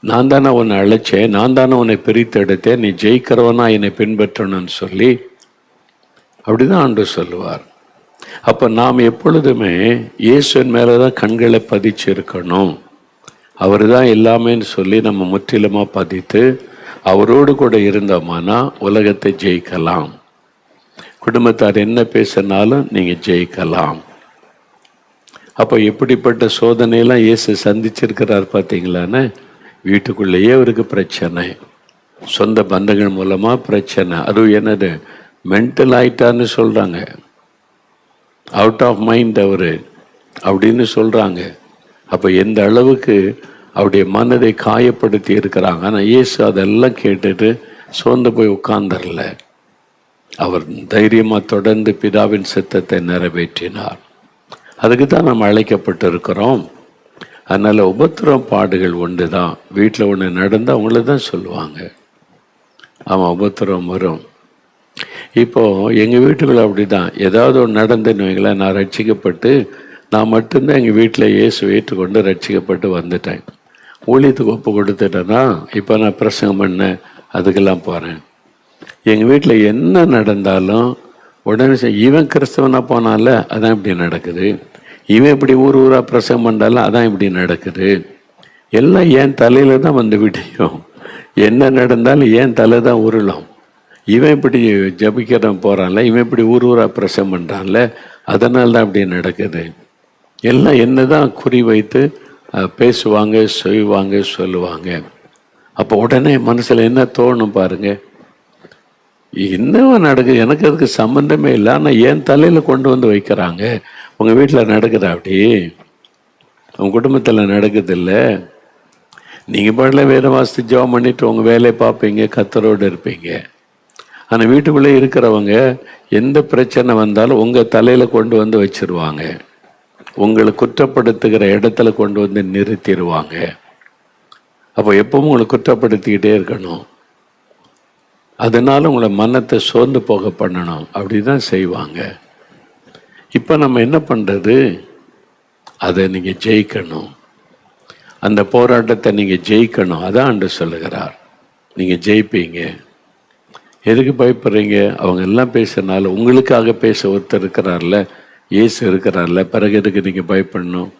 நான் தானே உன்னை அழைச்சேன், நான் தானே உன்னை பிரித்தெடுத்தேன், நீ ஜெயிக்கிறவனா என்னை பின்பற்றணும்னு சொல்லி அப்படிதான் ஆண்டவர் சொல்லுவார். அப்போ நாம் எப்பொழுதுமே இயேசுவின் மேலே தான் கண்களை பதிச்சு இருக்கணும். அவர் தான் எல்லாமேன்னு சொல்லி நம்ம முற்றிலுமாக பதித்து அவரோடு கூட இருந்தோமானா உலகத்தை ஜெயிக்கலாம். குடும்பத்தார் என்ன பேசினாலும் நீங்கள் ஜெயிக்கலாம். அப்போ எப்படிப்பட்ட சோதனையெல்லாம் இயேசு சந்திச்சிருக்கிறார் பார்த்தீங்களான்னு. வீட்டுக்குள்ளேயே அவருக்கு பிரச்சனை, சொந்த பந்தங்கள் மூலமாக பிரச்சனை. அதுவும் என்னது, மென்டல் ஆயிட்டான்னு சொல்கிறாங்க, அவுட் ஆஃப் மைண்ட் அவர் அப்படின்னு சொல்கிறாங்க. அப்போ எந்த அளவுக்கு அவருடைய மனதை காயப்படுத்தி இருக்கிறாங்க. ஆனால் இயேசு அதெல்லாம் கேட்டுட்டு சோர்ந்து போய் உட்கார்ந்தரல. அவர் தைரியமாக தொடர்ந்து பிதாவின் சித்தத்தை நிறைவேற்றினார். அதுக்கு தான் நம்ம அழைக்கப்பட்டு இருக்கிறோம். அதனால் உபத்திரம் பாடுகள் ஒன்று தான். வீட்டில் ஒன்று நடந்தால் அவங்கள தான் சொல்லுவாங்க, ஆமாம் உபத்திரம் வரும். இப்போது எங்கள் வீட்டுக்குள்ள அப்படி தான் ஏதாவது ஒன்று நடந்துன்னு வைங்களேன், நான் ரட்சிக்கப்பட்டு நான் மட்டும்தான் எங்கள் வீட்டில் இயேசு ஏற்றுக்கொண்டு ரட்சிக்கப்பட்டு வந்துட்டேன். ஊழியத்துக்கு ஒப்பு கொடுத்துட்டேன்னா இப்போ நான் பிரசங்கம் பண்ணேன், அதுக்கெல்லாம் போகிறேன். எங்கள் வீட்டில் என்ன நடந்தாலும் உடனே இவன் கிறிஸ்தவனாக போனால அதான் இப்படி நடக்குது, இவன் இப்படி ஊர் ஊராக பிரசங்கம் பண்ணாலும் அதான் இப்படி நடக்குது. எல்லாம் ஏன் தலையில் தான் வந்து விடியும். என்ன நடந்தாலும் ஏன் தலை தான் உருளும். இவன் இப்படி ஜபிக்கிறவன் போகிறான்ல, இவன் இப்படி ஊர் ஊராக பிரசங்கம் பண்ணுறான்ல, அதனால தான் அப்படி நடக்குது. எல்லாம் என்ன தான் குறி வைத்து பேசுவாங்க, செய்வாங்க, சொல்லுவாங்க. அப்போ உடனே மனசில் என்ன தோணும் பாருங்க, என்னவா நடக்குது, எனக்கு அதுக்கு சம்மந்தமே இல்லை, ஆனால் என் தலையில் கொண்டு வந்து வைக்கிறாங்க. உங்கள் வீட்டில் நடக்குதா அப்படி? உங்கள் குடும்பத்தில் நடக்குது இல்லை? நீங்கள் பாடல வேறு வாசித்து ஜெபம் பண்ணிட்டு உங்கள் வேலையை பார்ப்பீங்க, கத்தரோடு இருப்பீங்க. ஆனால் வீட்டுக்குள்ளே இருக்கிறவங்க எந்த பிரச்சனை வந்தாலும் உங்கள் தலையில் கொண்டு வந்து வச்சிருவாங்க, உங்களை குற்றப்படுத்துகிற இடத்துல கொண்டு வந்து நிறுத்திடுவாங்க. அப்போ எப்பவும் உங்களை குற்றப்படுத்திக்கிட்டே இருக்கணும், அதனால உங்களை மனத்தை சோர்ந்து போக பண்ணணும், அப்படி தான் செய்வாங்க. இப்போ நம்ம என்ன பண்ணுறது, அதை நீங்கள் ஜெயிக்கணும். அந்த போராட்டத்தை நீங்கள் ஜெயிக்கணும். அதான் ஆண்டவர் சொல்லுகிறார், நீங்கள் ஜெயிப்பீங்க. எதுக்கு பயப்படுறீங்க? அவங்க எல்லாம் பேசுறதுனால உங்களுக்காக பேச ஒருத்தர் இருக்கிறார்ல, இயேசு இருக்கிறார்ல, பிறகு எதுக்கு நீங்கள் பயப்படணும்?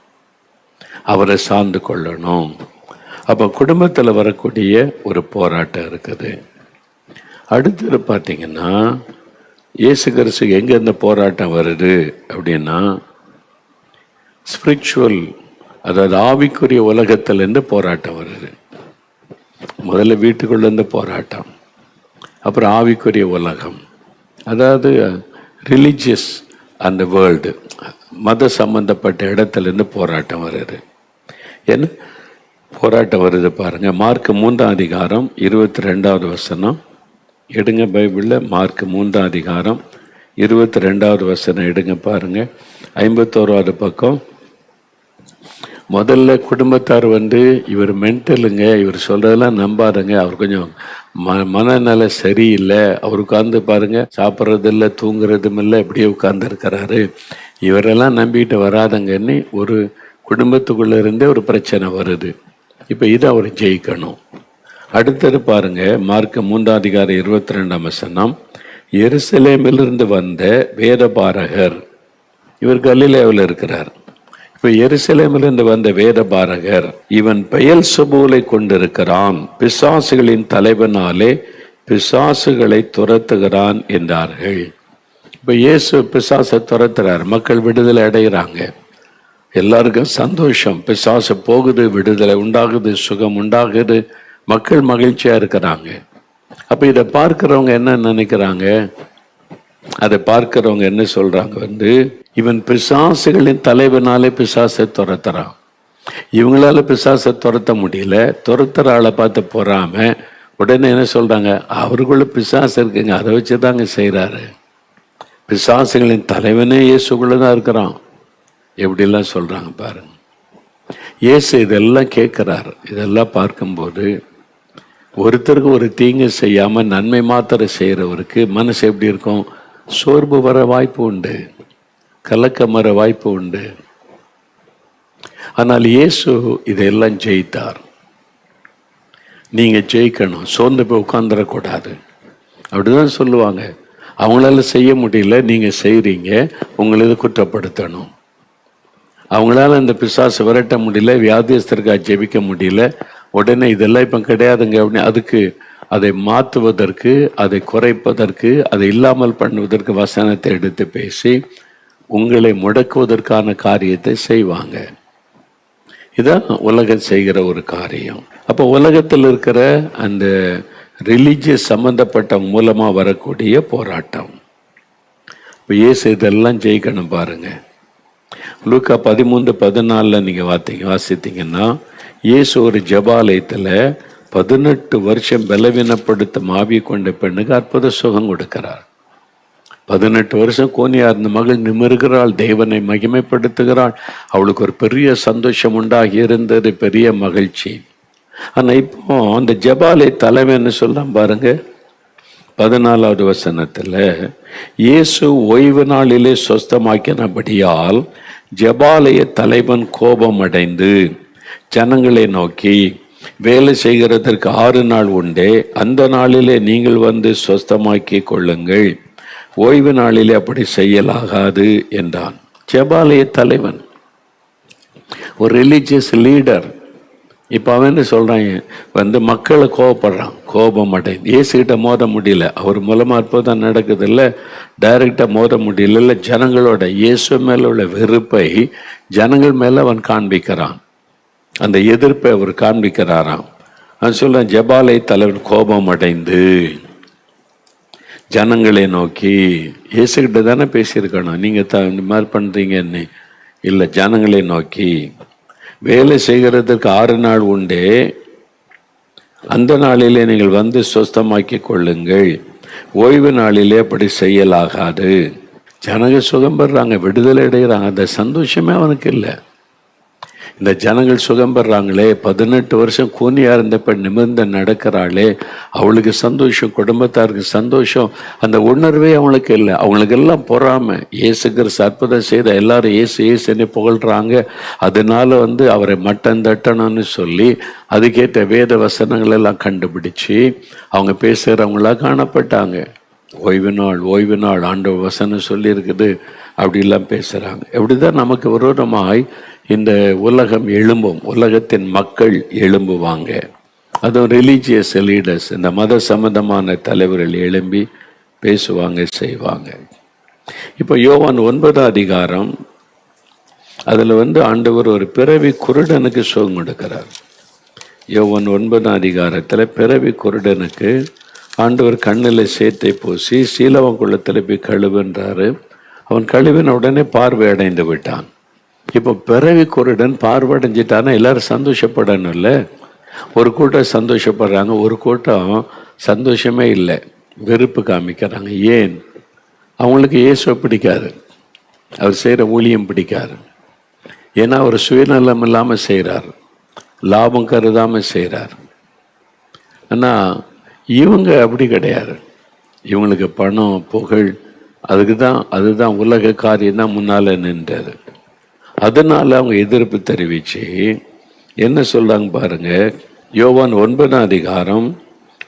அவரை சார்ந்து கொள்ளணும். அப்போ குடும்பத்தில் வரக்கூடிய ஒரு போராட்டம் இருக்குது. அடுத்தது பார்த்தீங்கன்னா இயேசு கிறிஸ்துக்கு எங்கே இந்த போராட்டம் வருது அப்படின்னா, ஸ்பிரிச்சுவல், அதாவது ஆவிக்குரிய உலகத்திலேருந்து போராட்டம் வருது. முதல்ல வீட்டுக்குள்ளேருந்து போராட்டம், அப்புறம் ஆவிக்குரிய உலகம், அதாவது ரிலீஜியஸ் அந்த வேர்ல்டு, மத சம்பந்தப்பட்ட இடத்துலேருந்து போராட்டம் வருது. என்ன போராட்டம் வருது பாருங்கள். மார்க் 3ஆம் அதிகாரம் 22வது வசனம் எடுங்க பைபிளில். மார்க் 3ஆம் அதிகாரம் 22வது வசனம் எடுங்க பாருங்கள். 51வது பக்கம். முதல்ல குடும்பத்தார் வந்து இவர் மென்டலுங்க, இவர் சொல்கிறதெல்லாம் நம்பாதுங்க, அவர் கொஞ்சம் மனநல சரியில்லை, அவர் உட்கார்ந்து பாருங்க, சாப்பிட்றதில்லை, தூங்குறதும் இல்லை, இப்படியே உட்கார்ந்துருக்கிறாரு, இவரெல்லாம் நம்பிட்டு வராதங்கன்னு ஒரு குடும்பத்துக்குள்ளே இருந்தே ஒரு பிரச்சனை வருது. இப்போ இதை அவர் ஜெயிக்கணும். அடுத்தது பாருங்க, மார்க் 3ஆம் அதிகாரம் 22ஆம் வசனம். எருசலேமிலிருந்து வந்த வேதபாரகர், இவர் கலிலேயாவில் இருக்கிறார். இப்போ எருசலேமிலிருந்து வந்த வேதபாரகர், இவன் பெயல்செபூலை கொண்டிருக்கிறான், பிசாசுகளின் தலைவனாலே பிசாசுகளை துரத்துகிறான் என்றார்கள். இப்போ இயேசு பிசாசை துரத்துறார், மக்கள் விடுதலை அடைகிறாங்க, எல்லாருக்கும் சந்தோஷம், பிசாசு போகுது, விடுதலை உண்டாகுது, சுகம் உண்டாகுது, மக்கள் மகிழ்ச்சியாக இருக்கிறாங்க. அப்போ இதை பார்க்குறவங்க என்ன நினைக்கிறாங்க, அதை பார்க்கிறவங்க என்ன சொல்றாங்க வந்து, இவன் பிசாசுகளின் தலைவனாலே பிசாசை துரத்துறான், இவங்களால பிசாசை துரத்த முடியல, துரத்துற ஆளை பார்த்து போறாம உடனே என்ன சொல்றாங்க, அவருக்குள்ள பிசாசு இருக்குங்க, அதை வச்சு தாங்க செய்கிறாரு, பிசாசுகளின் தலைவனே இயேசுக்குள்ள தான் இருக்கிறான், எப்படிலாம் சொல்றாங்க பாருங்க. இயேசு இதெல்லாம் கேட்கிறார். இதெல்லாம் பார்க்கும்போது ஒருத்தருக்கு ஒரு தீங்கு செய்யாம நன்மை மாத்திரம் செய்யறவருக்கு மனசு எப்படி இருக்கும், சோர்வு வர வாய்ப்பு உண்டு, கலக்கம் வர வாய்ப்பு உண்டு. ஆனால் இயேசு இதையெல்லாம் ஜெயித்தார். நீங்கள் ஜெயிக்கணும், சோர்ந்து போய் உட்காந்துடக்கூடாது. அப்படிதான் சொல்லுவாங்க. அவங்களால செய்ய முடியல, நீங்கள் செய்கிறீங்க, உங்களது குற்றப்படுத்தணும். அவங்களால இந்த பிசாசு விரட்ட முடியல, வியாதியஸ்தருக்காக ஜெபிக்க முடியல, உடனே இதெல்லாம் இப்போ கிடையாதுங்க அப்படின்னு அதுக்கு அதை மாற்றுவதற்கு, அதை குறைப்பதற்கு, அதை இல்லாமல் பண்ணுவதற்கு வசனத்தை எடுத்து பேசி உங்களை முடக்குவதற்கான காரியத்தை செய்வாங்க. இதான் உலகம் செய்கிற ஒரு காரியம். அப்போ உலகத்தில் இருக்கிற அந்த ரிலீஜியஸ் சம்பந்தப்பட்ட மூலமாக வரக்கூடிய போராட்டம். இப்போ இயேசு இதெல்லாம் ஜெயிக்கணும் பாருங்க. லூக்கா 13:14 நீங்கள் வாசித்தீங்கன்னா, இயேசு ஒரு ஜெபாலயத்தில் 18 வருஷம் பலவீனப்படுத்த மாவி கொண்ட பெண்ணுக்கு அற்புத சுகம் கொடுக்கிறார். 18 வருஷம் கோனியா இருந்த மகள் நிமிர்கிறாள், தேவனை மகிமைப்படுத்துகிறாள். அவளுக்கு ஒரு பெரிய சந்தோஷம் உண்டாகி இருந்தது, பெரிய மகிழ்ச்சி. ஆனால் இப்போ அந்த ஜெபாலய தலைவன்னு சொல்றான் பாருங்க, 14வது வசனத்தில், இயேசு ஓய்வு நாளிலே சொஸ்தமாக்கினபடியால் ஜெபாலய தலைவன் கோபம் அடைந்து ஜனங்களை நோக்கி, வேலை செய்கிறதற்கு 6 நாள் உண்டே, அந்த நாளிலே நீங்கள் வந்து சொஸ்தமாக்கி கொள்ளுங்கள், ஓய்வு நாளிலே அப்படி செய்யலாகாது என்றான். ஜெபாலய தலைவன், ஒரு ரிலீஜியஸ் லீடர். இப்போ அவன் என்ன சொல்றான், மக்களை கோபப்படுறான், கோபம் அடைந்து. இயேசுகிட்ட மோத முடியல, அவர் மூலமா அற்புதம் நடக்குது இல்லை, டைரக்டா மோத முடியல இல்லை, ஜனங்களோட இயேசு மேல உள்ள வெறுப்பை ஜனங்கள் மேல அவன் காண்பிக்கிறான், அந்த எதிர்ப்பை அவர் காண்பிக்கிறாராம். அவன் சொல்றான், ஜெபாலய தலைவன் கோபம் அடைந்து ஜனங்களை நோக்கி, இயேசுகிட்ட தானே பேசியிருக்கணும், நீங்க இந்த மாதிரி பண்றீங்கன்னு இல்லை, ஜனங்களை நோக்கி, வேலை செய்கிறதற்கு 6 நாள் உண்டே, அந்த நாளிலே நீங்கள் வந்து சொஸ்தமாக்கி கொள்ளுங்கள், ஓய்வு நாளிலே அப்படி செய்யலாகாது. ஜனங்கள் சுகம் பெறாங்க, விடுதலை அடைகிறாங்க, அந்த சந்தோஷமே அவனுக்கு இல்லை. இந்த ஜனங்கள் சுகம் பெறாங்களே, 18 வருஷம் கூனியா இருந்தப்ப நிமிர்ந்து நடக்கிறாளே, அவளுக்கு சந்தோஷம், குடும்பத்தாருக்கு சந்தோஷம், அந்த உணர்வே அவங்களுக்கு இல்லை. அவங்களுக்கு எல்லாம் பொறாம. இயேசுகிற அற்புதம் செய்த எல்லாரும் இயேசு இயேசுன்னு புகழ்றாங்க, அதனால அவரை மட்டம் தட்டணும்னு சொல்லி அதுக்கேற்ற வேத வசனங்கள் எல்லாம் கண்டுபிடிச்சு அவங்க பேசுகிறவங்களா காணப்பட்டாங்க. ஓய்வு நாள், ஓய்வு நாள், ஆண்டவர் வசனம் சொல்லி இருக்குது, அப்படிலாம் பேசுகிறாங்க. எப்படிதான் நமக்கு விரோதமாய் இந்த உலகம் எழும்பும், உலகத்தின் மக்கள் எழும்புவாங்க. அதுவும் ரிலீஜியஸ் லீடர்ஸ், இந்த மத சம்பந்தமான தலைவர்கள் எழும்பி பேசுவாங்க, செய்வாங்க. இப்போ யோவான் 9 அதிகாரம், அதில் ஆண்டவர் ஒரு பிறவி குருடனுக்கு சுகம் கொடுக்கிறார். யோவான் 9 அதிகாரத்தில் பிறவி குருடனுக்கு ஆண்டவர் கண்ணில் சேத்தை பூசி சீலவங்குளத்தில் போய் கழுவுன்றாரு. அவன் கழுவின உடனே பார்வை அடைந்து விட்டான். இப்போ பிறவி குருடன் பார்வடைஞ்சிட்டானா எல்லாரும் சந்தோஷப்படணும் இல்லை? ஒரு கூட்டம் சந்தோஷப்படுறாங்க, ஒரு கூட்டம் சந்தோஷமே இல்லை, வெறுப்பு காமிக்கிறாங்க. ஏன்? அவங்களுக்கு இயேசுவை பிடிக்காது, அவர் செய்கிற ஊழியம் பிடிக்காது. ஏன்னா அவர் சுயநலம் இல்லாமல் செய்கிறார், லாபம் கருதாமல் செய்கிறார். ஆனால் இவங்க அப்படி கிடையாது, இவங்களுக்கு பணம் புகழ் அதுதான் உலக காரியம் தான் முன்னால் நின்றாரு. அதனால அவங்க எதிர்ப்பு தெரிவிச்சு என்ன சொல்றாங்க பாருங்க. யோவான் 9 அதிகாரம்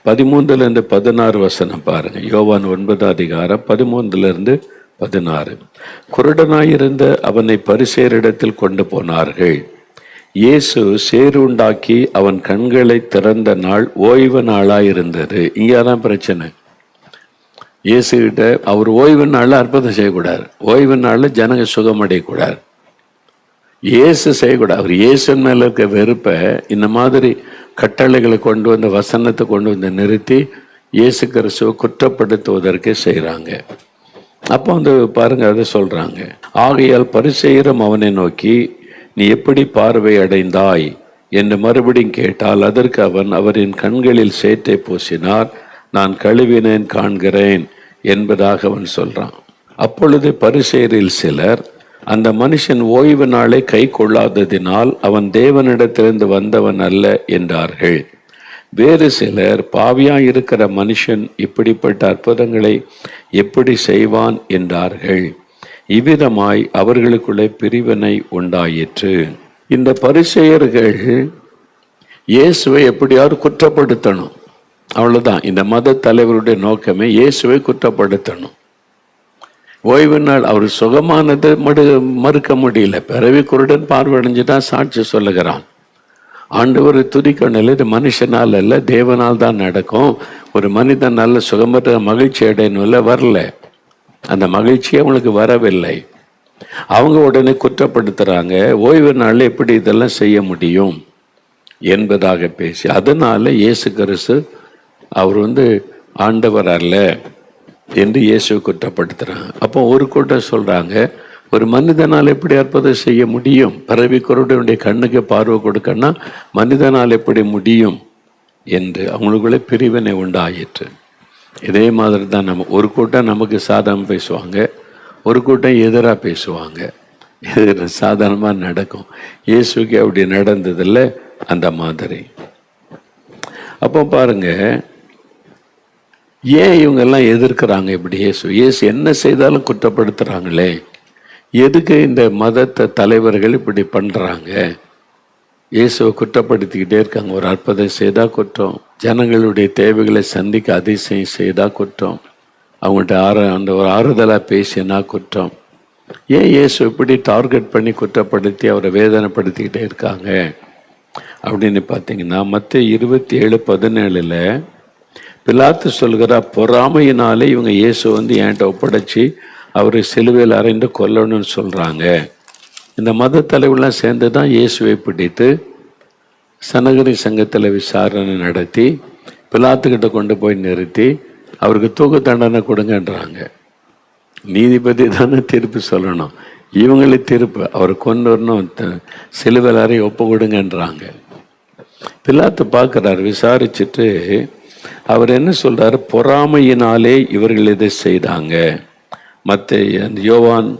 13-16 வசனம் பாருங்க. யோவான் 9 அதிகாரம் 13-16. குருடனாயிருந்த அவனை பரிசேயரிடத்தில் கொண்டு போனார்கள். இயேசு சேறு உண்டாக்கி அவன் கண்களை திறந்த நாள் ஓய்வு நாளாயிருந்தது. இங்கதான் பிரச்சனை. இயேசு கிட்ட அவர் ஓய்வு நாளில் அற்புதம் செய்யக்கூடாது, ஓய்வு நாளில் ஜனங்க சுகமடையக்கூடாது, இயேசு செய்யக்கூடாது. அவர் இயேசு மேல இருக்க வெறுப்பை இந்த மாதிரி கட்டளைகளை கொண்டு வந்து, வசனத்தை கொண்டு வந்து நிறுத்தி இயேசு கிறிஸ்துவை குற்றப்படுத்துவதற்கே செய்கிறாங்க. அப்போ பாருங்க, அதை சொல்றாங்க. ஆகையால் பரிசேயரும் அவனை நோக்கி, நீ எப்படி பார்வை அடைந்தாய் என்று மறுபடியும் கேட்டால், அதற்கு அவன், அவரின் கண்களில் சேற்றை பூசினார், நான் கழுவினேன், காண்கிறேன் என்பதாக அவன் சொல்றான். அப்பொழுது பரிசேயரில் சிலர், அந்த மனுஷன் ஓய்வு நாளை கை கொள்ளாததினால் அவன் தேவனிடத்திலிருந்து வந்தவன் அல்ல என்றார்கள். வேறு சிலர், பாவியாயிருக்கிற மனுஷன் இப்படிப்பட்ட அற்புதங்களை எப்படி செய்வான் என்றார்கள். இவ்விதமாய் அவர்களுக்குள்ளே பிரிவினை உண்டாயிற்று. இந்த பரிசேயர்கள் இயேசுவை எப்படியாவது குற்றப்படுத்தணும், அவ்வளவுதான். இந்த மத தலைவருடைய நோக்கமே இயேசுவை குற்றப்படுத்தணும். ஓய்வு நாள் அவர் சுகமானதை மறுக்க முடியல. பிறவி குருடன் பார்வையடைஞ்சுதான் சாட்சி சொல்லுகிறான். ஆண்டவர் துதிக்கணும், இது மனுஷனால் அல்ல தேவனால் தான் நடக்கும். ஒரு மனிதன் நல்ல சுகமற்ற மகிழ்ச்சி அடையணும்ல, வரல. அந்த மகிழ்ச்சி அவங்களுக்கு வரவில்லை. அவங்க உடனே குற்றப்படுத்துறாங்க, ஓய்வு நாளில் எப்படி இதெல்லாம் செய்ய முடியும் என்பதாக பேசி, அதனால இயேசு கிறிஸ்து அவர் ஆண்டவர் அல்ல என்று இயேசுவை குற்றப்படுத்துறாங்க. அப்போ ஒரு கூட்டம் சொல்றாங்க, ஒரு மனிதனால் எப்படி அற்புதம் செய்ய முடியும்? பிறவி குருடனுடைய கண்ணுக்கு பார்வை கொடுக்கன்னா மனிதனால் எப்படி முடியும் என்று அவங்களுக்குள்ளே பிரிவினை உண்டாயிற்று. இதே மாதிரி தான் நம்ம ஒரு கூட்டம் நமக்கு சாதகம் பேசுவாங்க, ஒரு கூட்டம் எதிராக பேசுவாங்க. இது சாதாரணமாக நடக்கும். இயேசுக்கு அப்படி நடந்ததில்ல அந்த மாதிரி. அப்போ பாருங்க, ஏன் இவங்கெல்லாம் எதிர்க்கிறாங்க இப்படி? இயேசு என்ன செய்தாலும் குற்றப்படுத்துகிறாங்களே, எதுக்கு இந்த மதத்தை தலைவர்கள் இப்படி பண்ணுறாங்க? இயேசுவை குற்றப்படுத்திக்கிட்டே இருக்காங்க. ஒரு அற்புதம் செய்தால் குற்றம், ஜனங்களுடைய தேவைகளை சந்திக்க அதிசயம் செய்தால் குற்றம், அவங்கள்ட்ட அந்த ஒரு ஆறுதலாக பேசினா குற்றம். ஏன் இயேசு இப்படி டார்கெட் பண்ணி குற்றப்படுத்தி அவரை வேதனைப்படுத்திக்கிட்டே இருக்காங்க அப்படின்னு பார்த்தீங்கன்னா, மத்தேயு 27:17 பிலாத்து சொல்கிறா, பொறாமையினாலே இவங்க இயேசு என்கிட்ட ஒப்படைச்சி அவரை சிலுவையில் அறைந்து கொல்லணும்னு சொல்கிறாங்க. இந்த மத தலைவர்லாம் சேர்ந்து தான் இயேசுவை பிடித்து சனகரி சங்கத்தில் விசாரணை நடத்தி பிலாத்துக்கிட்ட கொண்டு போய் நிறுத்தி அவருக்கு தூக்கு தண்டனை கொடுங்கன்றாங்க. நீதிபதி தானே தீர்ப்பு சொல்லணும், இவங்களே தீர்ப்பு, அவரை கொண்டு வரணும், சிலுவையில் அறை ஒப்பு கொடுங்கன்றாங்க. பிலாத்து பார்க்குறாரு, விசாரிச்சுட்டு அவர் என்ன சொல்றாரு, பொறாமையினாலே இவர்கள் இதை செய்தாங்க. யோவான்,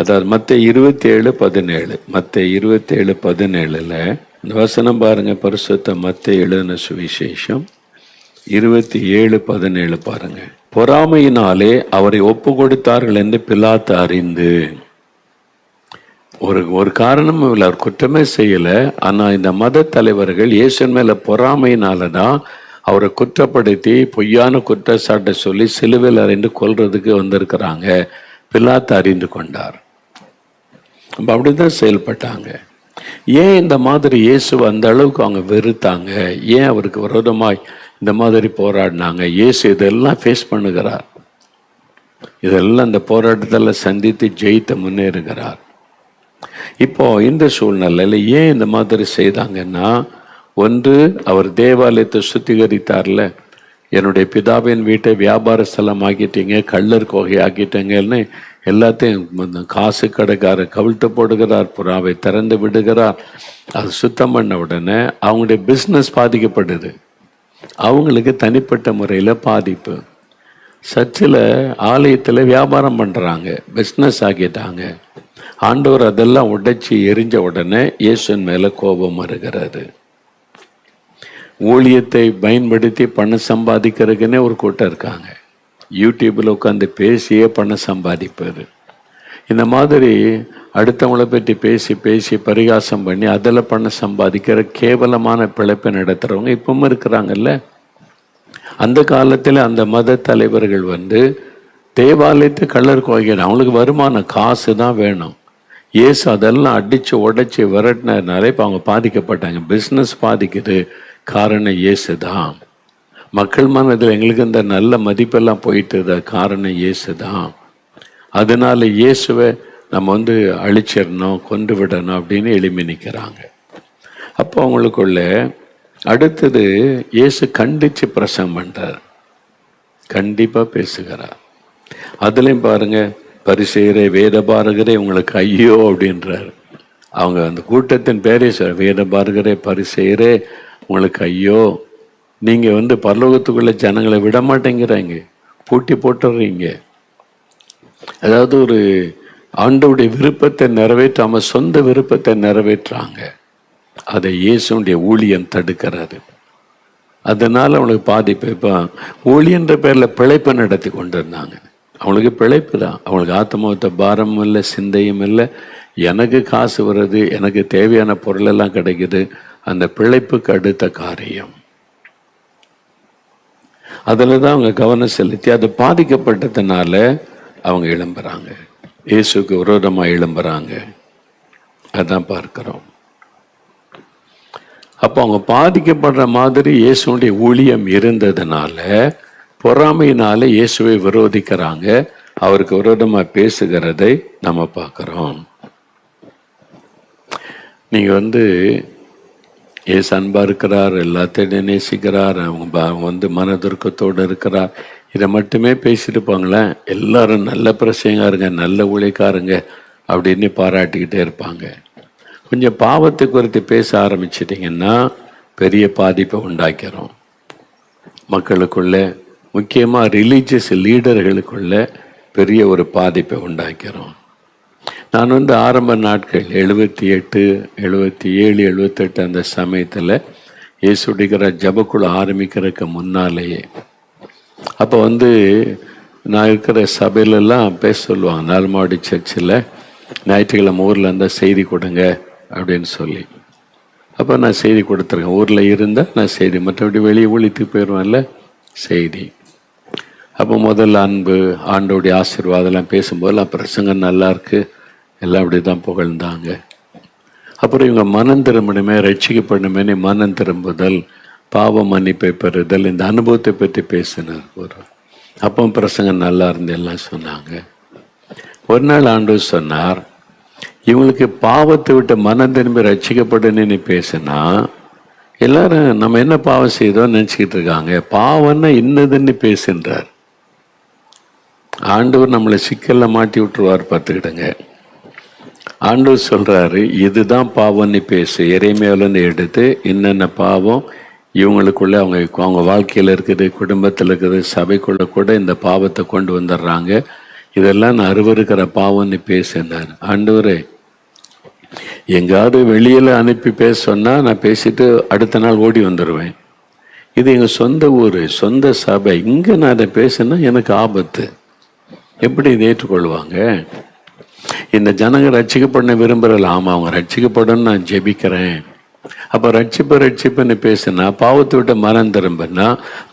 அதாவது மத்தேயு 27:17 மத்தேயு 27:17 இந்த வசனம் பாருங்க. பரிசுத்த மத்தேயு எழுதின சுவிசேஷம் 27:17 பாருங்க. பொறாமையினாலே அவரை ஒப்பு கொடுத்தார்கள் என்று பிலாத்து அறிந்து. ஒரு காரணம் இல்லை, அவர் குற்றமே செய்யல. ஆனா இந்த மத தலைவர்கள் இயேசுவின் மேல பொறாமையினாலதான் அவரை குற்றப்படுத்தி பொய்யான குற்றச்சாட்டை சொல்லி சிலுவையில் அறைந்து கொல்றதுக்கு வந்திருக்கிறாங்க. பிலாத்து அறிந்து கொண்டார். அப்படிதான் செயல்பட்டாங்க. ஏன் இந்த மாதிரி இயேசு அந்த அளவுக்கு அவங்க வெறுத்தாங்க? ஏன் அவருக்கு விரோதமாய் இந்த மாதிரி போராடினாங்க? இயேசு இதெல்லாம் ஃபேஸ் பண்ணுகிறார், இதெல்லாம் இந்த போராட்டத்தில் சந்தித்து ஜெயித்து முன்னேறுகிறார். இப்போ இந்த சூழ்நிலையில் ஏன் இந்த மாதிரி செய்தாங்கன்னா, ஒன்று, அவர் தேவாலயத்தை சுத்திகரித்தார்ல, என்னுடைய பிதாவின் வீட்டை வியாபார ஸ்தலம் ஆக்கிட்டீங்க, கள்ளர் கோகை ஆக்கிட்டீங்கன்னு எல்லாத்தையும் காசு கடைக்காரர் கவிழ்த்து போடுகிறார், புறாவை திறந்து விடுகிறார். அது சுத்தம் பண்ண உடனே அவங்களுடைய பிஸ்னஸ் பாதிக்கப்படுது, அவங்களுக்கு தனிப்பட்ட முறையில் பாதிப்பு. சர்ச்சில் ஆலயத்தில் வியாபாரம் பண்ணுறாங்க, பிஸ்னஸ் ஆக்கிட்டாங்க. ஆண்டவர் அதெல்லாம் உடைச்சி எரிஞ்ச உடனே இயேசுவின் மேலே கோபம் வருகிறது. ஊழியத்தை பயன்படுத்தி பணம் சம்பாதிக்கிறதுக்குன்னே ஒரு கூட்டம் இருக்காங்க, யூடியூப்பில் உட்காந்து பேசியே பணம் சம்பாதிப்பார். இந்த மாதிரி அடுத்தவங்களை பற்றி பேசி பேசி பரிகாசம் பண்ணி அதில் பணம் சம்பாதிக்கிற கேவலமான பிழைப்பை நடத்துகிறவங்க இப்பவும் இருக்கிறாங்கல்ல. அந்த காலத்தில் அந்த மத தலைவர்கள் தேவாலயத்தை கள்ளர் கோயில், அவங்களுக்கு வருமானம், காசு தான் வேணும். இயேசு அதெல்லாம் அடித்து உடைச்சி விரட்டினதுனால இப்போ அவங்க பாதிக்கப்பட்டாங்க. பிஸ்னஸ் பாதிக்குது, காரணம் இயேசு தான். மக்கள் மனதில் எங்களுக்கு இந்த நல்ல மதிப்பெல்லாம் போயிட்டு காரணம் இயேசு தான். அதனால இயேசுவை நம்ம அழிச்சிடணும், கொண்டு விடணும் அப்படின்னு எழுப்பி நிற்கிறாங்க. அப்போ அவங்களுக்குள்ள அடுத்தது இயேசு கண்டித்து பிரசங்கம் பண்ணுறார், கண்டிப்பாக பேசுகிறார். அதுலேயும் பாருங்க, பரிசேயரே வேத பாரகரே உங்களுக்கு ஐயோ அப்படின்றார். அவங்க அந்த கூட்டத்தின் பேரே சார், வேத பாரகரே பரிசேயரே உங்களுக்கு ஐயோ, நீங்கள் பரலோகத்துக்குள்ள ஜனங்களை விட மாட்டேங்கிறாங்க, பூட்டி போட்டுறீங்க. அதாவது ஒரு ஆண்டவருடைய விருப்பத்தை நிறைவேற்றாம சொந்த விருப்பத்தை நிறைவேற்றுறாங்க. அதை இயேசுடைய ஊழியம் தடுக்கிறாரு. அதனால அவங்களுக்கு பாதிப்பு. இப்போ ஊழியன்ற பேரில் பிழைப்பை நடத்தி கொண்டு இருந்தாங்க. அவங்களுக்கு பிழைப்பு தான், அவங்களுக்கு ஆத்மாவத்தை பாரமும் இல்லை, சிந்தையும் இல்லை. எனக்கு காசு வருது, எனக்கு தேவையான பொருளெல்லாம் கிடைக்குது, அந்த பிழைப்புக்கு அடுத்த காரியம். அதில் தான் அவங்க கவனம் செலுத்தி அது பாதிக்கப்பட்டதுனால அவங்க எழும்புறாங்க, இயேசுக்கு விரோதமாக எழும்புறாங்க. அதான் பார்க்கிறோம். அப்போ அவங்க பாதிக்கப்படுற மாதிரி இயேசுடைய ஊழியம் இருந்ததுனால பொறாமையினால இயேசுவை விரோதிக்கிறாங்க, அவருக்கு விரோதமாக பேசுகிறதை நம்ம பார்க்குறோம். நீங்கள் ஏசு அன்பா இருக்கிறார், எல்லாத்தையும் நேசிக்கிறார், அவங்க மனதுருக்கத்தோடு இருக்கிறார், இதை மட்டுமே பேசிட்டு போங்களேன், எல்லாரும் நல்ல பிரசங்காருங்க, நல்ல ஊழியக்காரங்க அப்படின்னு பாராட்டிக்கிட்டே இருப்பாங்க. கொஞ்சம் பாவத்தை குறித்து பேச ஆரம்பிச்சிட்டிங்கன்னா பெரிய பாதிப்பை உண்டாக்கிறோம் மக்களுக்குள்ள, முக்கியமாக ரிலீஜியஸ் லீடர்களுக்குள்ள பெரிய ஒரு பாதிப்பை உண்டாக்கிறோம். நான் ஆரம்ப நாட்கள் 78, 77, 78 அந்த சமயத்தில் இயேசுடிக்கிற ஜபக்குழு ஆரம்பிக்கிறதுக்கு முன்னாலேயே அப்போ நான் இருக்கிற சபையிலெல்லாம் பேச சொல்லுவாங்க, நால்மாடி சர்ச்சில் ஞாயிற்றுக்கிழமை ஊரில் இருந்தால் செய்தி கொடுங்க அப்படின்னு சொல்லி. அப்போ நான் செய்தி கொடுத்துருக்கேன், ஊரில் இருந்தால் நான் செய்தி, மற்றபடி வெளியே ஊழித்துக்கு போயிடுவேன்ல செய்தி. அப்போ முதல்ல அன்பு, ஆண்டோடைய ஆசீர்வாதம்லாம் பேசும்போதெல்லாம் பிரசங்கம் நல்லா இருக்கு, எல்லாம் அப்படி தான் புகழ்ந்தாங்க. அப்புறம் இவங்க மனம் திரும்பணுமே, ரட்சிக்கப்படணுமே, மனம் திரும்புதல், பாவ மன்னிப்பை பெறுதல், இந்த அனுபவத்தை பற்றி பேசினார் ஒரு. அப்போ பிரசங்கம் நல்லா இருந்து எல்லாம் சொன்னாங்க. ஒரு நாள் ஆண்டவர் சொன்னார், இவங்களுக்கு பாவத்தை விட்டு மனம் திரும்பி ரட்சிக்கப்படணும்னு பேசினா எல்லாரும் நம்ம என்ன பாவம் செய்தோம் நினச்சிக்கிட்டு இருக்காங்க, பாவம்னா இன்னதுன்னு பேசுன்றார். ஆண்டவர் நம்மளை சிக்கல்ல மாட்டி விட்டுருவார், பார்த்துக்கிடுங்க. ஆண்டவர் சொல்றாரு, இதுதான் பாவம்னு பேசு, எரேமியாவிலிருந்து எடுத்து என்னென்ன பாவம் இவங்களுக்குள்ள அவங்க வாழ்க்கையில் இருக்குது, குடும்பத்தில் இருக்குது, சபைக்குள்ள கூட இந்த பாவத்தை கொண்டு வந்துடுறாங்க, இதெல்லாம் நான் அருவருக்கிற பாவம்னு பேசினார். ஆண்டவரே, எங்காவது வெளியில் அனுப்பி பேச சொன்னால் நான் பேசிட்டு அடுத்த நாள் ஓடி வந்துடுவேன். இது எங்கள் சொந்த ஊர், சொந்த சபை, இங்கே நான் அதை பேசினா எனக்கு ஆபத்து. எப்படி இதை ஏற்றுக்கொள்வாங்க? இந்த ஜனங்க ரட்சிக்கப்பட விரும்புகிறல, ஆமாம் அவங்க ரட்சிக்கப்படணும்னு நான் ஜெபிக்கிறேன். அப்போ ரட்சிப்புன்னு பேசுனா, பாவத்தை விட்டு மனம் திரும்பினா,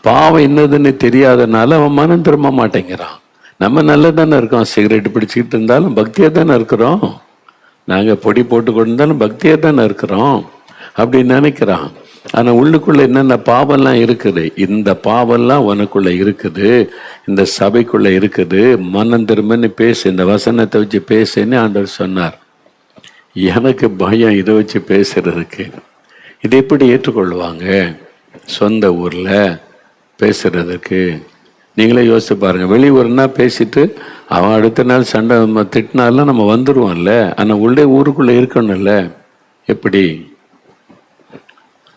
பாவம் என்னதுன்னு தெரியாதனால அவன் மனம் திரும்ப மாட்டேங்கிறான். நம்ம நல்லா தானே இருக்கோம், சிகரெட் பிடிச்சிக்கிட்டு இருந்தாலும் பக்தியாக தானே இருக்கிறோம், நாங்கள் பொடி போட்டு கொண்டிருந்தாலும் பக்தியாக தானே இருக்கிறோம் அப்படின்னு நினைக்கிறான். ஆனால் உள்ளுக்குள்ளே என்னென்ன பாவம்லாம் இருக்குது, இந்த பாவம்லாம் உனக்குள்ளே இருக்குது, இந்த சபைக்குள்ளே இருக்குது, மனம் திரும்பன்னு பேசு, இந்த வசனத்தை வச்சு பேசுன்னு ஆண்டவர் சொன்னார். எனக்கு பயம் இதை வச்சு பேசுறதுக்கு. இதை எப்படி ஏற்றுக்கொள்வாங்க சொந்த ஊரில் பேசுறதுக்கு? நீங்களே யோசிச்சு பாருங்க. வெளியூர்னா பேசிட்டு அவன் அடுத்த நாள் சண்டை திட்டினாலாம் நம்ம வந்துடுவோம்ல, ஆனால் உள்ளே ஊருக்குள்ளே இருக்கணும்ல, எப்படி?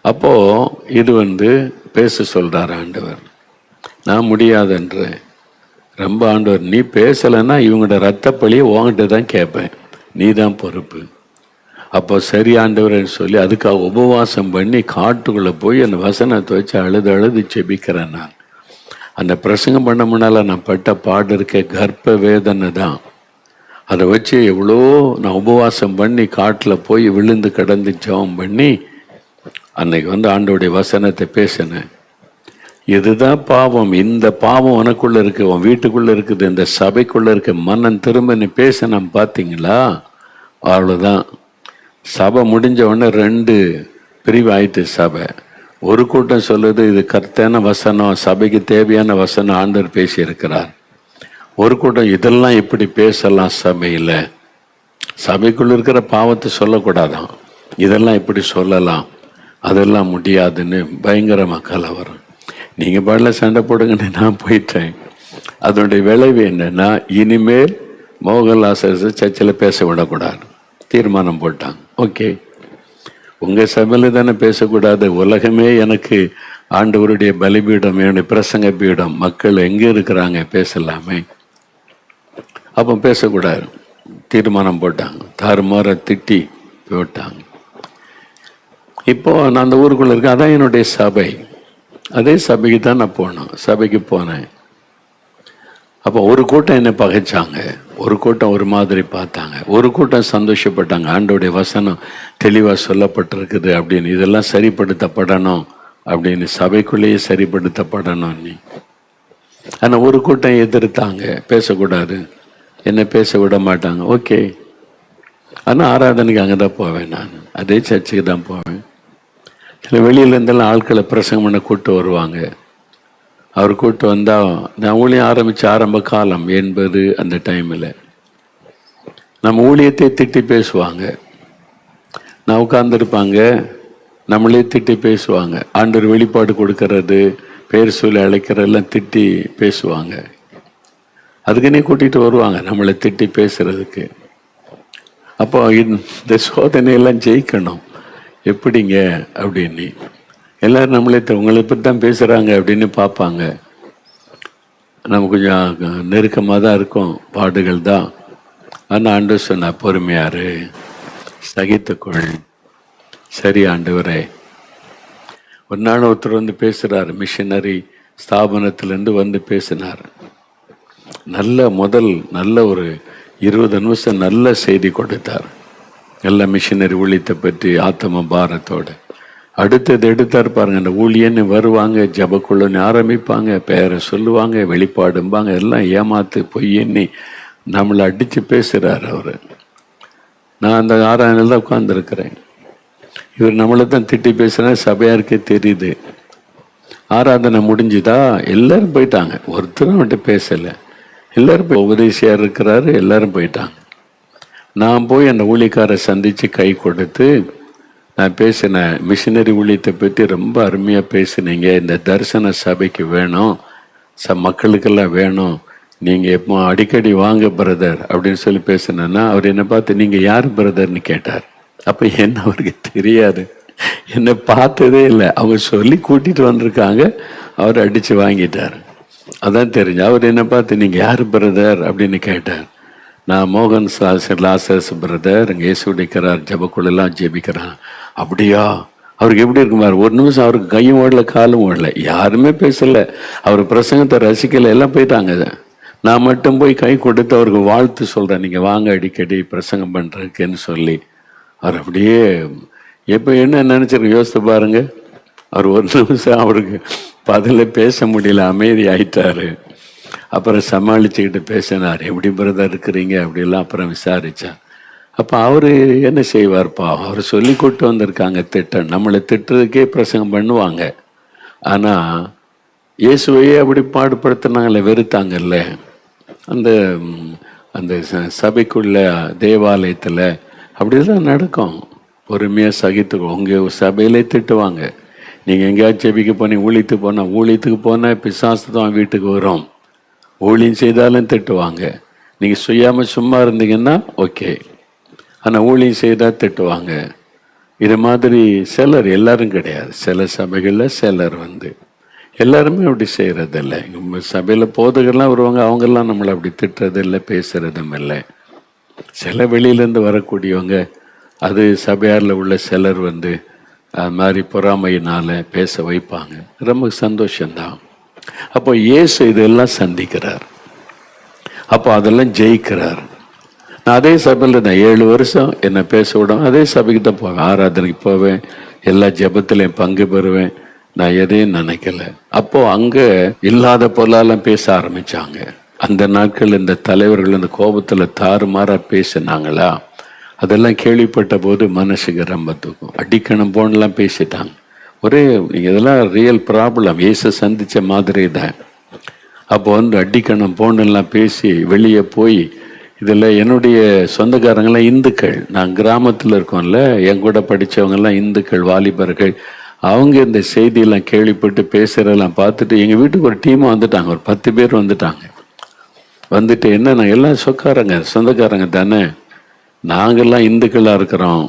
அப்போ இது பேச சொல்றார் ஆண்டவர். நான் முடியாதுன்றேன். ரொம்ப ஆண்டவர், நீ பேசலைன்னா இவங்களோட ரத்தப்பழியை உங்ககிட்ட தான் கேட்பேன், நீ தான் பொறுப்பு. அப்போ சரி ஆண்டவர்னு சொல்லி அதுக்காக உபவாசம் பண்ணி காட்டுக்குள்ளே போய் அந்த வசனத்தை வச்சு அழுது செபிக்கிறேன். நான் அந்த பிரசங்கம் பண்ண முன்னால நான் பட்ட பாடு இருக்க கர்ப்ப வேதனை தான். அதை வச்சு எவ்வளோ நான் உபவாசம் பண்ணி காட்டில் போய் விழுந்து கிடந்து ஜெபம் பண்ணி அன்னைக்கு ஆண்டோடைய வசனத்தை பேசினேன். இதுதான் பாவம், இந்த பாவம் உனக்குள்ள இருக்கு, உன் வீட்டுக்குள்ள இருக்குது, இந்த சபைக்குள்ள இருக்கு, மனம் திரும்ப பேசினேன். பார்த்தீங்களா? அவ்வளோதான். சபை முடிஞ்ச உடனே 2 பிரிவு ஆயிட்டு சபை. ஒரு கூட்டம் சொல்லுது இது கர்த்தன வசனம், சபைக்கு தேவையான வசனம் ஆண்டவர் பேசி இருக்கிறார். ஒரு கூட்டம் இதெல்லாம் எப்படி பேசலாம் சபையில், சபைக்குள்ள இருக்கிற பாவத்தை சொல்லக்கூடாதான், இதெல்லாம் எப்படி சொல்லலாம், அதெல்லாம் முடியாதுன்னு பயங்கரமாக கலவரம். நீங்கள் பாடல சண்டை போடுங்கன்னு நான் போயிட்டேன். அதனுடைய விளைவு என்னன்னா, இனிமேல் மோகன்லால் சர்ச்சில் பேச விடக்கூடாது தீர்மானம் போட்டாங்க. ஓகே, உங்கள் சபையில் தானே பேசக்கூடாது, உலகமே எனக்கு ஆண்டவருடைய பலிபீடம், என்னுடைய பிரசங்க பீடம், மக்கள் எங்கே இருக்கிறாங்க பேசலாமே, அப்போ பேசக்கூடாது தீர்மானம் போட்டாங்க. தாறுமாற திட்டி போட்டாங்க. இப்போ நான் அந்த ஊருக்குள்ள இருக்கேன், அதான் என்னுடைய சபை. அதே சபைக்கு தான் நான் போனேன். சபைக்கு போனேன். அப்போ ஒரு கூட்டம் என்னை பகைச்சாங்க. ஒரு கூட்டம் ஒரு மாதிரி பார்த்தாங்க, ஒரு கூட்டம் சந்தோஷப்பட்டாங்க. ஆண்டோடைய வசனம் தெளிவாக சொல்லப்பட்டிருக்குது அப்படின்னு, இதெல்லாம் சரிப்படுத்தப்படணும் அப்படின்னு, சபைக்குள்ளேயே சரிப்படுத்தப்படணும் நீ. ஆனால் ஒரு கூட்டம் எதிர்த்தாங்க, பேசக்கூடாது, என்ன பேச விட மாட்டாங்க. ஓகே, ஆனால் ஆராதனைக்கு அங்கே தான் போவேன், நான் அதே சர்ச்சுக்கு தான் போவேன். சில வெளியிலேருந்தெல்லாம் ஆட்களை பிரசங்கம் பண்ண கூப்பிட்டு வருவாங்க. அவர் கூப்பிட்டு வந்தால் நான் ஊழியம் ஆரம்பித்த ஆரம்ப காலம் 80 அந்த டைமில் நம்ம ஊழியத்தை திட்டி பேசுவாங்க. நான் உட்கார்ந்துருப்பாங்க, நம்மளே திட்டி பேசுவாங்க. ஆண்டவர் வெளிப்பாடு கொடுக்கறது, பேர் சொல்லி அழைக்கிறதெல்லாம் திட்டி பேசுவாங்க. அதுக்குன்னே கூட்டிகிட்டு வருவாங்க நம்மளை திட்டி பேசுறதுக்கு. அப்போ இந்த சோதனையெல்லாம் ஜெயிக்கணும் எப்படிங்க அப்படின்னு எல்லோரும் நம்மளே உங்களை பற்றி தான் பேசுகிறாங்க அப்படின்னு பார்ப்பாங்க. நம்ம கொஞ்சம் நெருக்கமாக தான் இருக்கும், பாடுகள் தான். ஆனால் ஆண்டவர் சொன்ன பொறுமையாரு, சகித்துக்கொள். சரி ஆண்டவரே. ஒரு நாள் ஒருத்தர் வந்து பேசுகிறார், மிஷினரி ஸ்தாபனத்திலேருந்து வந்து பேசினார். நல்ல ஒரு 20 நிமிஷம் நல்ல செய்தி கொடுத்தார். நல்ல மிஷினரி ஊழியத்தை பற்றி ஆத்ம பாரத்தோடு. அடுத்தது எடுத்தார் பாருங்க, அந்த ஊழியன்னு வருவாங்க, ஜபக்குள்ளன்னு ஆரம்பிப்பாங்க, பேரை சொல்லுவாங்க, வெளிப்பாடும்பாங்க, எல்லாம் ஏமாத்து பொய்யன்னு நம்மளை அடித்து பேசுகிறார் அவர். நான் அந்த ஆராதனையில் தான் உட்கார்ந்துருக்கிறேன். இவர் நம்மளை தான் திட்டி பேசுனா சபையாருக்கே தெரியுது. ஆராதனை முடிஞ்சுதா, எல்லாரும் போயிட்டாங்க, ஒருத்தரும் அவன்கிட்ட பேசலை. எல்லாரும் போய் உபதேசியார் இருக்கிறாரு, எல்லாரும் போயிட்டாங்க. நான் போய் அந்த ஊழியக்காரை சந்தித்து கை கொடுத்து நான் பேசினேன், மிஷினரி ஊழியத்தை பற்றி ரொம்ப அருமையாக பேசுனீங்க, இந்த தரிசன சபைக்கு வேணும், மக்களுக்கெல்லாம் வேணும், நீங்கள் எப்போ அடிக்கடி வாங்க பிரதர் அப்படின்னு சொல்லி பேசினேன்னா, அவர் என்னை பார்த்து நீங்கள் யார் பிரதர்னு கேட்டார். அப்போ என்ன அவருக்கு தெரியாது, என்னை பார்த்ததே இல்லை. அவங்க சொல்லி கூட்டிகிட்டு வந்திருக்காங்க, அவர் அடித்து வாங்கிட்டார். அதான் தெரிஞ்சு. அவர் என்னை பார்த்து நீங்கள் யார் பிரதர் அப்படின்னு கேட்டார். நான் மோகன் லாசஸ் பிரதர், இங்கே இயேசு உடைக்கிறார், ஜபக்குள்ளெல்லாம் ஜெபிக்கிறான். அப்படியா? அவருக்கு எப்படி இருக்குமாரு? ஒரு நிமிஷம் அவருக்கு கையும் ஓடல, காலும் ஓடல, யாருமே பேசலை, அவர் பிரசங்கத்தை ரசிக்கலை, எல்லாம் போயிட்டாங்க. நான் மட்டும் போய் கை கொடுத்து அவருக்கு வாழ்த்து சொல்கிறேன், நீங்கள் வாங்க அடிக்கடி பிரசங்கம் பண்ணுறதுக்குன்னு சொல்லி. அவர் அப்படியே எப்போ என்ன நினச்சிருக்கு யோசித்து பாருங்க. அவர் ஒரு நிமிஷம் அவருக்கு பதில பேச முடியல, அமைதி ஆயிட்டாரு. அப்புறம் சமாளிச்சுக்கிட்டு பேசினார், எப்படி பிரதர் இருக்கிறீங்க அப்படிலாம். அப்புறம் விசாரித்தார். அப்போ அவர் என்ன செய்வார்ப்பா, அவர் சொல்லி கூட்டு வந்திருக்காங்க திட்டம், நம்மளை திட்டுறதுக்கே பிரசங்கம் பண்ணுவாங்க. ஆனால் இயேசுவையே அப்படி பாடுபடுத்தினாங்களே, வெறுத்தாங்கல்ல. அந்த அந்த சபைக்குள்ள தேவாலயத்தில் அப்படிதான் நடக்கும். பொறுமையாக சகித்துக்கோ. உங்கள் சபையிலே திட்டுவாங்க. நீங்கள் எங்கேயாச்சும் ஜெபிக்க போனீங்க, ஊழியத்துக்கு போனால் பிசாசு தான் வீட்டுக்கு வரும். ஊழியம் செய்தாலும் திட்டுவாங்க. நீங்கள் செய்யாமல் சும்மா இருந்தீங்கன்னா ஓகே, ஆனால் ஊழியம் செய்தால் திட்டுவாங்க. இது மாதிரி சிலர், எல்லாரும் கிடையாது, சில சபைகளில் சிலர் வந்து எல்லாருமே அப்படி செய்கிறதில்லை. சபையில் போதகர்லாம் வருவாங்க, அவங்கெல்லாம் நம்மளை அப்படி திட்டுறதில்லை, பேசுகிறதும் இல்லை. சில வெளியிலேருந்து வரக்கூடியவங்க, அது சபையாரில் உள்ள சிலர் வந்து அது மாதிரி பொறாமையினால் பேச வைப்பாங்க. ரொம்ப சந்தோஷந்தான். அப்போ இயேசு இதெல்லாம் சந்திக்கிறார், அப்போ அதெல்லாம் ஜெயிக்கிறார். நான் அதே சபையில் நான் 7 வருஷம் என்னை பேச விடும், அதே சபைக்கு தான் போவேன், ஆராதனைக்கு போவேன், எல்லா ஜெபத்திலையும் பங்கு பெறுவேன். நான் எதையும் நினைக்கல. அப்போ அங்கே இல்லாத பொருளாலாம் பேச ஆரம்பித்தாங்க. அந்த நாட்கள் இந்த தலைவர்கள் இந்த கோபத்தில் தாறுமாறாக பேசினாங்களா, அதெல்லாம் கேள்விப்பட்ட போது மனசுக்கு ரொம்ப தூக்கும். அடிக்கணும் போனெலாம் பேசிட்டாங்க. ஒரே இதெல்லாம் ரியல் ப்ராப்ளம், இயேசு சந்தித்த மாதிரி தான். அப்போ வந்து அடிக்கணும் போனெல்லாம் பேசி வெளியே போய், இதில் என்னுடைய சொந்தக்காரங்களாம் இந்துக்கள், நான் கிராமத்தில் இருக்கோம்ல, என் கூட படித்தவங்கெல்லாம் இந்துக்கள், வாலிபர்கள். அவங்க இந்த செய்தியெல்லாம் கேள்விப்பட்டு பேசுகிறதெல்லாம் பார்த்துட்டு எங்கள் வீட்டுக்கு ஒரு டீமாக வந்துட்டாங்க, ஒரு 10 பேர் வந்துட்டாங்க. வந்துட்டு என்னன்னா, எல்லாம் சொந்தக்காரங்க தானே, நாங்கள்லாம் இந்துக்களாக இருக்கிறோம்,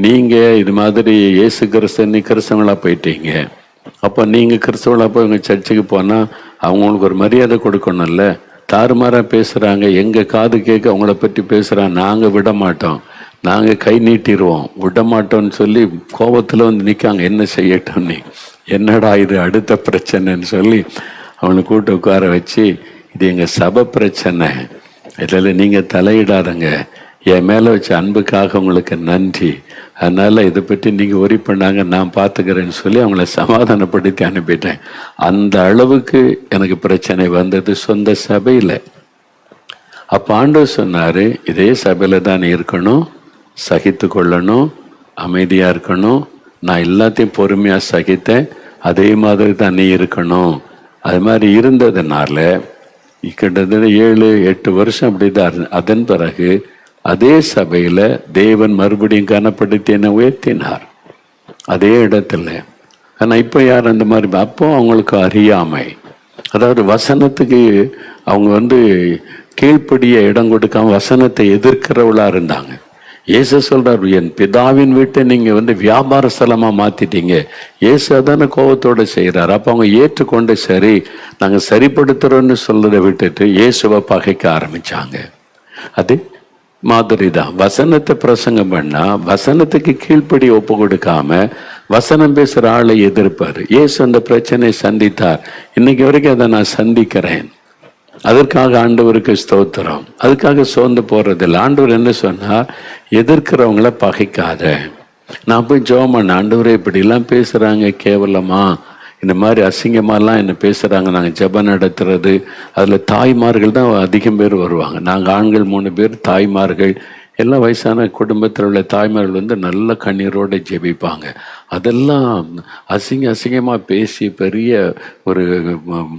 நீங்கள் இது மாதிரி இயேசு கிறிஸ்தவ கிறிஸ்தவங்களாக போயிட்டீங்க, அப்போ நீங்கள் கிறிஸ்தவங்களாக போய் உங்கள் சர்ச்சுக்கு போனால் அவங்களுக்கு ஒரு மரியாதை கொடுக்கணும்ல. தாறுமாறாக பேசுகிறாங்க, எங்கள் காது கேட்க அவங்கள பற்றி பேசுகிறாங்க, நாங்கள் விட மாட்டோம், நாங்கள் கை நீட்டிடுவோம், விட மாட்டோம்னு சொல்லி கோபத்தில் வந்து நிற்காங்க. என்ன செய்யட்டும், நீ என்னடா இது அடுத்த பிரச்சனைன்னு சொல்லி அவனை கூட்டு உட்கார வச்சு, இது எங்கள் சபை பிரச்சனை, இதில் நீங்கள் தலையிடாதங்க, என் மேலே வச்ச அன்புக்காக உங்களுக்கு நன்றி, அதனால் இதை பற்றி நீங்கள் ஒரி பண்ணாங்க, நான் பார்த்துக்கிறேன்னு சொல்லி அவங்கள சமாதானப்படுத்தி அனுப்பிட்டேன். அந்த அளவுக்கு எனக்கு பிரச்சனை வந்தது சொந்த சபையில். அப்போ ஆண்டவர் சொன்னார், இதே சபையில் தான் நீ இருக்கணும், சகித்து கொள்ளணும், அமைதியாக இருக்கணும், நான் எல்லாத்தையும் பொறுமையாக சகித்தேன், அதே மாதிரி தான் நீ இருக்கணும். அது மாதிரி இருந்ததுனால கிட்டத்தட்ட 7-8 வருஷம் அப்படி தான். அதன் பிறகு அதே சபையில் தேவன் மறுபடியும் கனப்படுத்தி என்னை உயர்த்தினார் அதே இடத்துல. ஆனால் இப்போ யார் அந்த மாதிரி? அப்போ அவங்களுக்கு அறியாமை, அதாவது வசனத்துக்கு அவங்க கீழ்ப்படிய இடம் கொடுக்காம வசனத்தை எதிர்க்கிறவளா இருந்தாங்க. இயேசு சொல்றார், என் பிதாவின் வீட்டை நீங்க வியாபார ஸ்தலமா மாத்திட்டீங்க. இயேசு அதான கோபத்தோட செய்யறாரு. அப்ப அவங்க ஏற்றுக்கொண்டு சரி நாங்க சரிப்படுத்துறோம்னு சொல்றதை விட்டுட்டு இயேசுவை பகைக்க ஆரம்பிச்சாங்க. அது மாதிரி தான் வசனத்தை பிரசங்கம் பண்ணா வசனத்துக்கு கீழ்ப்படி ஒப்பு கொடுக்காம வசனம் பேசுற ஆளை எதிர்ப்பாரு. இயேசு அந்த பிரச்சனையை சந்தித்தார். இன்னைக்கு வரைக்கும் அதை நான் சந்திக்கிறேன். அதற்காக ஆண்டவருக்கு ஸ்தோத்திரம். அதுக்காக சோர்ந்து போறதில்லை. ஆண்டவர் என்ன சொன்னார், எதிர்க்கிறவங்கள பகைக்காத. நான் போய் ஜெபம் பண்ண, ஆண்டவரே இப்படிலாம் பேசுறாங்க கேவலமா, இந்த மாதிரி அசிங்கமாலாம் என்ன பேசுறாங்க. நாங்கள் ஜெபம் நடத்துறது, அதில் தாய்மார்கள் தான் அதிகம் பேர் வருவாங்க. நாங்கள் ஆண்கள் 3 பேர், தாய்மார்கள் எல்லாம் வயசான குடும்பத்தில் உள்ள தாய்மார்கள் நல்ல கண்ணீரோடு ஜெபிப்பாங்க. அதெல்லாம் அசிங்கமாக பேசி பெரிய ஒரு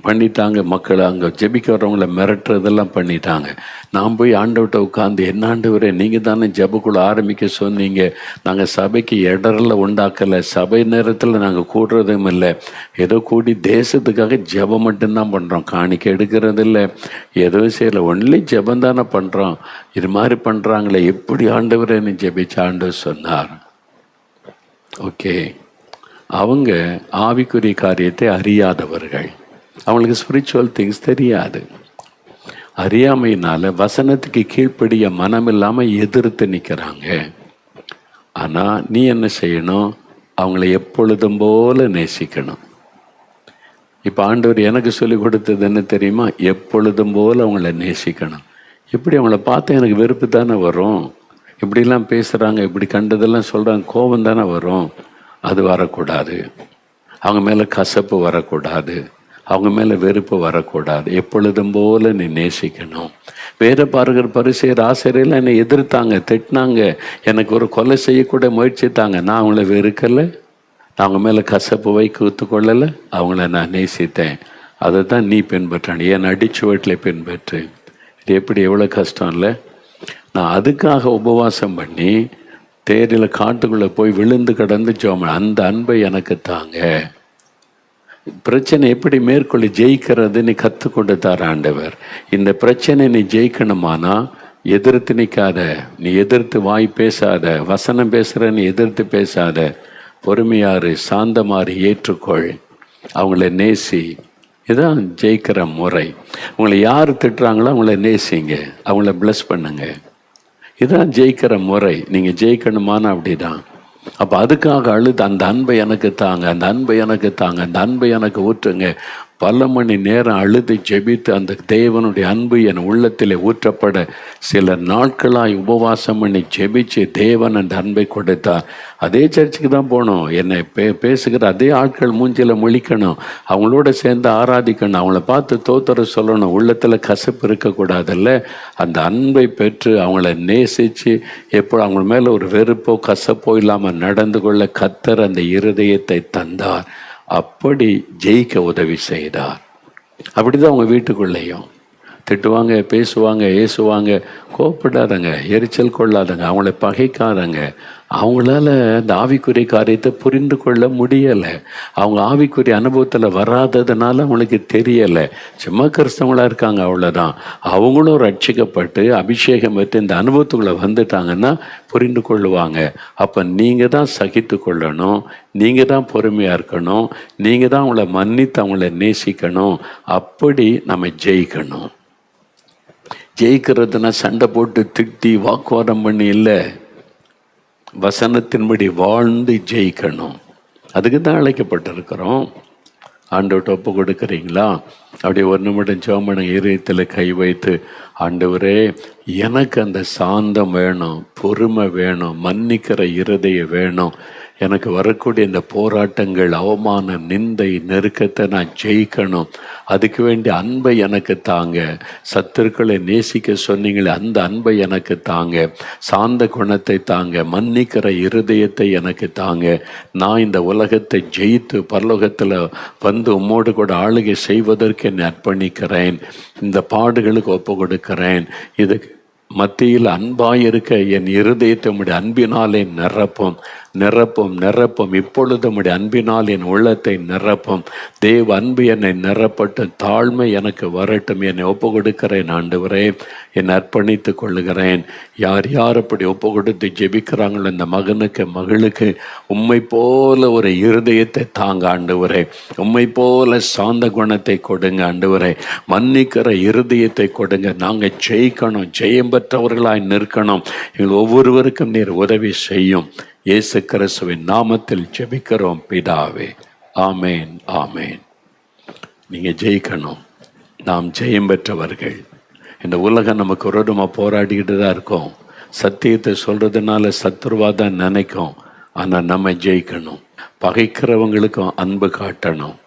பண்ணிட்டாங்க. மக்களை அங்கே ஜெபிக்க வர்றவங்கள மிரட்டுறதெல்லாம் பண்ணிட்டாங்க. நான் போய் ஆண்டவர்கிட்ட உட்காந்து, என்ன ஆண்டவரே நீங்கள் தானே ஜெபக்குள்ள ஆரம்பிக்க சொன்னீங்க, நாங்கள் சபைக்கு இடரெல்லாம் உண்டாக்கலை, சபை நேரத்தில் நாங்கள் கூடுறதும் இல்லை, ஏதோ கூடி தேசத்துக்காக ஜெபம் மட்டும்தான் பண்ணுறோம், காணிக்க எடுக்கிறது இல்லை, ஏதோ செய்யலை, ஒன்லி ஜெபம் தானே பண்ணுறோம், இது மாதிரி பண்ணுறாங்களே, எப்படி ஆண்டவரேன்னு ஜெபிச்ச ஆண்டவர் சொன்னார். ஓகே, அவங்க ஆவிக்குரிய காரியத்தை அறியாதவர்கள், அவங்களுக்கு ஸ்பிரிச்சுவல் திங்ஸ் தெரியாது. அறியாமையினால வசனத்துக்கு கீழ்ப்படிய மனம் இல்லாமல் எதிர்த்து நிற்கிறாங்க. ஆனால் நீ என்ன செய்யணும், அவங்கள எப்பொழுதும் போல நேசிக்கணும். இப்போ ஆண்டவர் எனக்கு சொல்லி கொடுத்தது என்ன தெரியுமா, எப்பொழுதும் போல அவங்கள நேசிக்கணும். இப்படி அவங்கள பார்த்தா எனக்கு வெறுப்பு தானே வரும், இப்படிலாம் பேசுகிறாங்க, இப்படி கண்டதெல்லாம் சொல்கிறாங்க, கோபம் தானே வரும். அது வரக்கூடாது. அவங்க மேலே கசப்பு வரக்கூடாது, அவங்க மேலே வெறுப்பு வரக்கூடாது. எப்பொழுதும் போல நீ நேசிக்கணும். வேத பாருகிற பரிசேயர் ஆசிரியர்லாம் என்னை எதிர்த்தாங்க, திட்டினாங்க, எனக்கு ஒரு கொலை செய்யக்கூட முயற்சித்தாங்க. நான் அவங்கள வெறுக்கலை, நான் அவங்க மேலே கசப்பு வைத்து கொள்ளலை, அவங்கள நான் நேசித்தேன். அதை தான் நீ பின்பற்றான், என் அடிச்சுவட்டில் பின்பற்று. இது எப்படி எவ்வளோ கஷ்டம் இல்லை? நான் அதுக்காக உபவாசம் பண்ணி தேரில் காட்டுக்குள்ளே போய் விழுந்து கடந்து ஜெபம், அந்த அன்பை எனக்கு தாங்க. பிரச்சனை எப்படி மேற்கொள்ளி ஜெயிக்கிறது நீ கற்றுக் கொடுத்தார் ஆண்டவர். இந்த பிரச்சனை நீ ஜெயிக்கணுமானா எதிர்த்து நிற்காத, நீ எதிர்த்து வாய் பேசாத, வசனம் பேசுகிற நீ எதிர்த்து பேசாத, பொறுமையாறு, சாந்தமாறு, ஏற்றுக்கொள், அவங்கள நேசி. இதுதான் ஜெயிக்கிற முறை. உங்களை யார் திட்டுறாங்களோ அவங்கள நேசிங்க, அவங்கள பிளஸ் பண்ணுங்க. இதுதான் ஜெயிக்கிற முறை. நீங்கள் ஜெயிக்கணுமானா அப்படி தான். அப்போ அதுக்காக அழுது, அந்த அன்பை எனக்கு தாங்க, அந்த அன்பை எனக்கு தாங்க, அந்த அன்பை எனக்கு ஊற்றுங்க. பல மணி நேரம் அழுது ஜெபித்து அந்த தேவனுடைய அன்பு என் உள்ளத்தில் ஊற்றப்பட சில நாட்களாய் உபவாசம் பண்ணி ஜெபிச்சு தேவன் அந்த அன்பை கொடுத்தார். அதே சர்ச்சுக்கு தான் போகணும். என்னை பேசுகிற அதே ஆட்கள் மூஞ்சில் முழிக்கணும், அவங்களோட சேர்ந்து ஆராதிக்கணும், அவங்கள பார்த்து தோத்தர சொல்லணும். உள்ளத்தில் கசப்பு இருக்கக்கூடாதுல்ல. அந்த அன்பை பெற்று அவங்கள நேசித்து எப்போ அவங்க மேலே ஒரு வெறுப்போ கசப்போ இல்லாமல் நடந்து கொள்ள கர்த்தர் அந்த இருதயத்தை தந்தார். அப்படி ஜெயிக்க உதவி செய்தார். அப்படிதான் அவங்க வீட்டுக்குள்ளேயும் திட்டுவாங்க, பேசுவாங்க, ஏசுவாங்க. கோபப்படாதங்க, எரிச்சல் கொள்ளாதங்க, அவங்கள பகைக்காதங்க. அவங்களால அந்த ஆவிக்குரிய காரியத்தை புரிந்து கொள்ள முடியலை. அவங்க ஆவிக்குரிய அனுபவத்தில் வராததுனால அவங்களுக்கு தெரியலை. சும்மா கிறிஸ்தவங்களாக இருக்காங்க, அவ்வளோதான். அவங்களும் ரட்சிக்கப்பட்டு அபிஷேகம் பெற்று இந்த அனுபவத்துக்குள்ளே வந்துட்டாங்கன்னா புரிந்து கொள்ளுவாங்க. அப்போ நீங்கள் தான் சகித்து கொள்ளணும், நீங்கள் தான் பொறுமையாக இருக்கணும், நீங்கள் தான் அவங்கள மன்னித்து அவங்கள நேசிக்கணும். அப்படி நம்ம ஜெயிக்கணும். ஜெயிக்கிறதுனா சண்டை போட்டு திட்டி வாக்குவாதம் பண்ணி இல்லை, வசனத்தின்படி வாழ்ந்து ஜெயிக்கணும். அதுக்கு தான் அழைக்கப்பட்டிருக்கிறோம். ஆண்டவர்கிட்ட ஒப்பு கொடுக்குறீங்களா? அப்படி ஒரு நிமிடம் ஜெபம் பண்ணுங்க. இதயத்தில் கை வைத்து, ஆண்டவரே எனக்கு அந்த சாந்தம் வேணும், பொறுமை வேணும், மன்னிக்கிற இருதயம் வேணும். எனக்கு வரக்கூடிய இந்த போராட்டங்கள், அவமானம், நிந்தை, நெருக்கத்தை நான் ஜெயிக்கணும். அதுக்கு வேண்டிய அன்பை எனக்கு தாங்க. சத்துருக்களை நேசிக்க சொன்னீங்களே, அந்த அன்பை எனக்கு தாங்க. சாந்த குணத்தை தாங்க. மன்னிக்கிற இருதயத்தை எனக்கு தாங்க. நான் இந்த உலகத்தை ஜெயித்து பரலோகத்தில் வந்து உம்மோடு கூட ஆளுகை செய்வதற்கு என்னை அர்ப்பணிக்கிறேன். இந்த பாடுகளுக்கு ஒப்பு கொடுக்கிறேன். இதுக்கு மத்தியில் அன்பாயிருக்க என் இருதயத்தை உம்முடைய அன்பினாலே நிரப்பும் நிரப்பும் நிரப்பும். இப்பொழுது உம்முடைய அன்பினால் என் உள்ளத்தை நிரப்பும். தேவ அன்பு என்னை நிரப்பட்டும். தாழ்மை எனக்கு வரட்டும். என்னை ஒப்பு கொடுக்கிறேன் ஆண்டவரே. என்னை அர்ப்பணித்து கொள்ளுகிறேன். யார் யார் அப்படி ஒப்பு கொடுத்து ஜெபிக்கிறாங்களோ இந்த மகனுக்கு மகளுக்கு உம்மை போல ஒரு இருதயத்தை தாங்க ஆண்டவரே. உம்மை போல சாந்த குணத்தை கொடுங்க ஆண்டவரே. மன்னிக்கிற இருதயத்தை கொடுங்க. நாங்கள் ஜெயிக்கணும், ஜெயம் பெற்றவர்களாய் நிற்கணும். எங்கள் ஒவ்வொருவருக்கும் நீர் உதவி செய்யும். இயேசு கிறிஸ்துவின் நாமத்தில் ஜெபிக்கிறோம் பிதாவே. ஆமேன், ஆமேன். நீங்கள் ஜெயிக்கணும். நாம் ஜெயம் பெற்றவர்கள். இந்த உலகம் நமக்கு விரோதமாக போராடிக்கிட்டு தான் இருக்கோம். சத்தியத்தை சொல்கிறதுனால சத்துருவாக தான் நினைக்கும். ஆனால் நம்ம ஜெயிக்கணும். பகைக்கிறவங்களுக்கும் அன்பு காட்டணும்.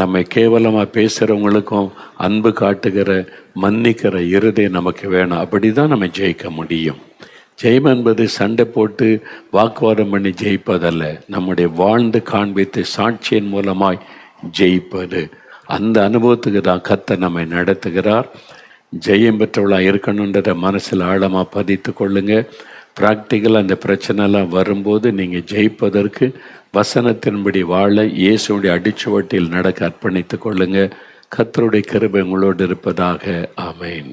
நம்மை கேவலமாக பேசுகிறவங்களுக்கும் அன்பு காட்டுகிற மன்னிக்கிற இருதயம் நமக்கு வேணும். அப்படி தான் நம்ம ஜெயிக்க முடியும். ஜெயம் என்பது சண்டை போட்டு வாக்குவாதம் பண்ணி ஜெயிப்பதல்ல. நம்முடைய வாழ்ந்து காண்பித்து சாட்சியின் மூலமாய் ஜெயிப்பது. அந்த அனுபவத்துக்கு தான் கர்த்தர் நம்மை நடத்துகிறார். ஜெயம் பெற்றவளாக இருக்கணுன்றதை மனசில் ஆழமாக பதித்து கொள்ளுங்க. ப்ராக்டிக்கலாக அந்த பிரச்சனைலாம் வரும்போது நீங்கள் ஜெயிப்பதற்கு வசனத்தின்படி வாழ இயேசுடைய அடிச்சுவட்டில் நடக்க அர்ப்பணித்து கொள்ளுங்க. கர்த்தருடைய கிருபை உங்களோடு இருப்பதாக. ஆமென்.